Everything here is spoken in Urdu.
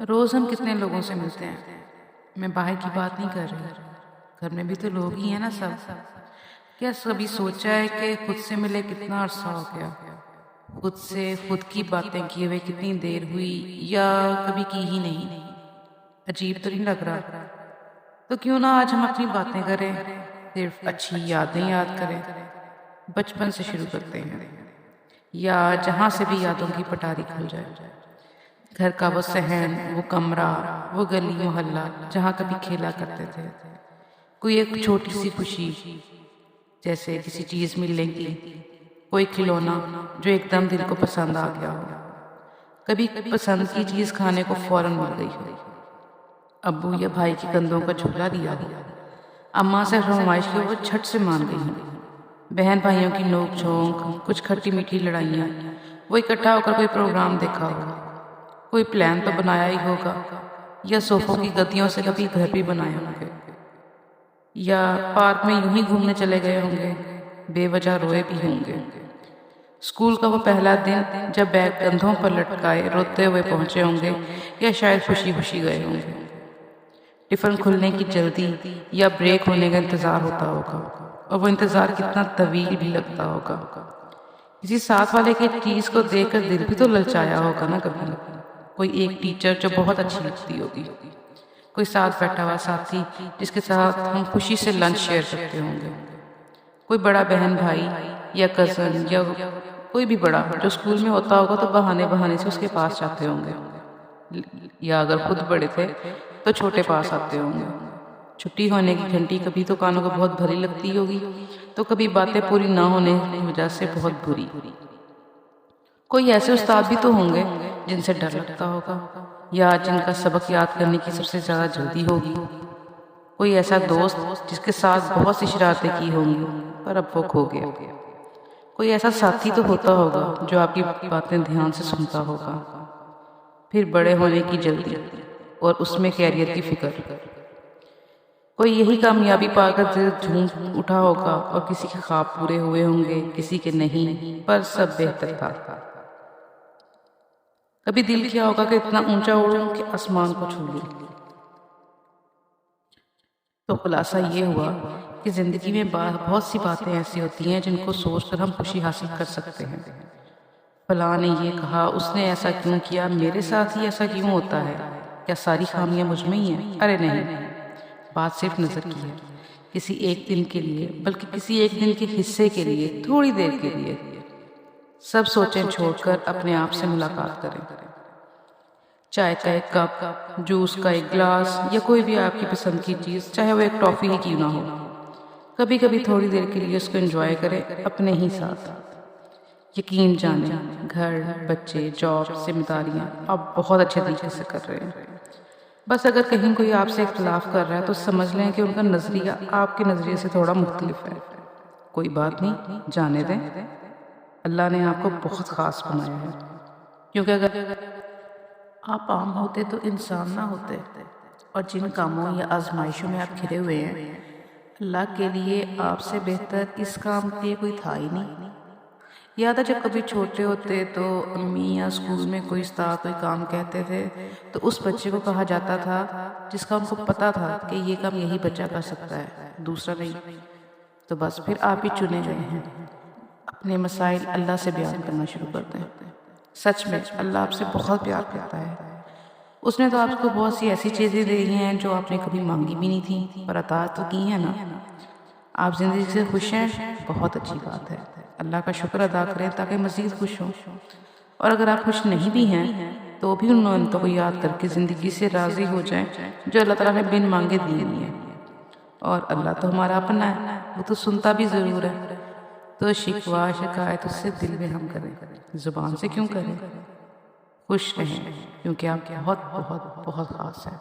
روز ہم کتنے لوگوں سے ملتے ہیں. میں باہر کی بات نہیں کر رہی. گھر میں بھی تو لوگ ہی ہیں نا سب. کیا کبھی سوچا ہے کہ خود سے ملے کتنا عرصہ ہو گیا؟ خود سے خود کی باتیں کیے ہوئے کتنی دیر ہوئی، یا کبھی کی ہی نہیں؟ عجیب تو نہیں لگ رہا؟ تو کیوں نہ آج ہم اپنی باتیں کریں، صرف اچھی یادیں یاد کریں. بچپن سے شروع کرتے ہیں، یا جہاں سے بھی یادوں کی پٹاری کھل جائے. گھر کا وہ صحن، وہ کمرہ، وہ گلی محلہ جہاں کبھی کھیلا کرتے تھے. کوئی ایک چھوٹی سی خوشی، جیسے کسی چیز ملنے کی، کوئی کھلونا جو ایک دم دل کو پسند آ گیا ہو. کبھی پسند کی چیز کھانے کو فوراً مل گئی ہو. ابو یا بھائی کی کندھوں کا جھولا دیا ہو. اماں سے فرمائش کی وہ جھٹ سے مان گئی ہوں. بہن بھائیوں کی نوک جھونک، کچھ کھٹی میٹھی لڑائیاں، وہ اکٹھا ہو کر کوئی پروگرام دیکھا ہو. کوئی پلان تو بنایا ہی ہوگا، یا صوفوں کی گدیوں سے کبھی گھر بھی بنائے ہوں گے، یا پارک میں یوں ہی گھومنے چلے گئے ہوں گے، بے وجہ روئے بھی ہوں گے. اسکول کا وہ پہلا دن جب بیگ کندھوں پر لٹکائے روتے ہوئے پہنچے ہوں گے، یا شاید خوشی خوشی گئے ہوں گے. ٹفن کھلنے کی جلدی یا بریک ہونے کا انتظار ہوتا ہوگا، اور وہ انتظار کتنا طویل بھی لگتا ہوگا. کسی ساتھ والے کی چیز کو دیکھ کر دل بھی تو للچایا ہوگا نا کبھی. کوئی ایک ٹیچر جو بہت اچھی لگتی ہوگی، کوئی ساتھ بیٹھا ہوا ساتھی جس کے ساتھ ہم خوشی سے لنچ شیئر کرتے ہوں گے، کوئی بڑا بہن بھائی یا کزن، یا کوئی بھی بڑا جو اسکول میں ہوتا ہوگا تو بہانے سے اس کے پاس جاتے ہوں گے، یا اگر خود بڑے تھے تو چھوٹے پاس آتے ہوں گے. چھٹی ہونے کی گھنٹی کبھی تو کانوں کو بہت بھری لگتی ہوگی، تو کبھی باتیں پوری نہ ہونے کی وجہ سے بہت بری. کوئی ایسے استاد بھی تو ہوں گے جن سے ڈر لگتا ہوگا، یا جن کا سبق یاد کرنے کی سب سے زیادہ جلدی ہوگی. کوئی ایسا دوست جس کے ساتھ بہت سی شرارتیں کی ہوں گی پر اب وہ کھو گیا. کوئی ایسا ساتھی تو ہوتا ہوگا جو آپ کی باتیں دھیان سے سنتا ہوگا. پھر بڑے ہونے کی جلدی، اور اس میں کیریئر کی فکر. کوئی یہی کامیابی پا کر دل جھوم اٹھا ہوگا، اور کسی کے خواب پورے ہوئے ہوں گے، کسی کے نہیں، پر سب بہتر تھا. کبھی دل کیا ہوگا کہ اتنا اونچا اڑوں کہ آسمان کو چھو لوں. تو خلاصہ یہ ہوا کہ زندگی میں بہت سی باتیں ایسی ہوتی ہیں جن کو سوچ کر ہم خوشی حاصل کر سکتے ہیں. فلاں نے یہ کہا، اس نے ایسا کیوں کیا، میرے ساتھ ہی ایسا کیوں ہوتا ہے، کیا ساری خامیاں مجھ میں ہی ہیں؟ ارے نہیں، بات صرف نظر کی ہے. کسی ایک دن کے لیے، بلکہ کسی ایک دن کے حصے کے لیے، تھوڑی دیر کے لیے سب سوچیں چھوڑ کر اپنے آپ سے ملاقات کریں. چائے کا ایک کپ، جوس کا ایک گلاس، یا کوئی بھی آپ کی پسند کی چیز، چاہے وہ ایک ٹافی ہی کیوں نہ ہو. کبھی کبھی تھوڑی دیر کے لیے اس کو انجوائے کریں اپنے ہی ساتھ. یقین جانیں، گھر، بچے، جاب، ذمہ داریاں آپ بہت اچھے طریقے سے کر رہے ہیں. بس اگر کہیں کوئی آپ سے اختلاف کر رہا ہے تو سمجھ لیں کہ ان کا نظریہ آپ کے نظریے سے تھوڑا مختلف ہے. کوئی بات نہیں، جانے دیں. اللہ نے آپ کو بہت خاص بنایا ہے. کیونکہ اگر آپ عام ہوتے تو انسان نہ ہوتے، اور جن کاموں یا آزمائشوں میں آپ گھرے ہوئے ہیں، اللہ کے لیے آپ سے بہتر اس کام کے لیے کوئی تھا ہی نہیں. یاد ہے جب کبھی چھوٹے ہوتے تو امی یا اسکول میں کوئی استاد کوئی کام کہتے تھے تو اس بچے کو کہا جاتا تھا جس کا ان کو پتا تھا کہ یہ کام یہی بچہ کر سکتا ہے، دوسرا نہیں. تو بس پھر آپ ہی چنے گئے ہیں. اپنے مسائل اللہ سے بیان کرنا شروع کر دیں. سچ میں اللہ آپ سے بہت پیار کرتا ہے. اس نے تو آپ کو بہت سی ایسی چیزیں دی ہیں جو آپ نے کبھی مانگی بھی نہیں تھیں، پر عطا تو کی ہیں نا. آپ زندگی سے خوش ہیں، بہت اچھی بات ہے. اللہ کا شکر ادا کریں تاکہ مزید خوش ہوں. اور اگر آپ خوش نہیں بھی ہیں تو بھی ان نعمتوں کو یاد کر کے زندگی سے راضی ہو جائیں جو اللہ تعالیٰ نے بن مانگے دی ہیں. اور اللہ تو ہمارا اپنا ہے، وہ تو سنتا بھی ضرور ہے. تو شکوہ شکایت اس سے دل میں ہم کریں، زبان سے کیوں کریں. خوش رہیں کیونکہ آپ بہت بہت بہت خاص ہیں.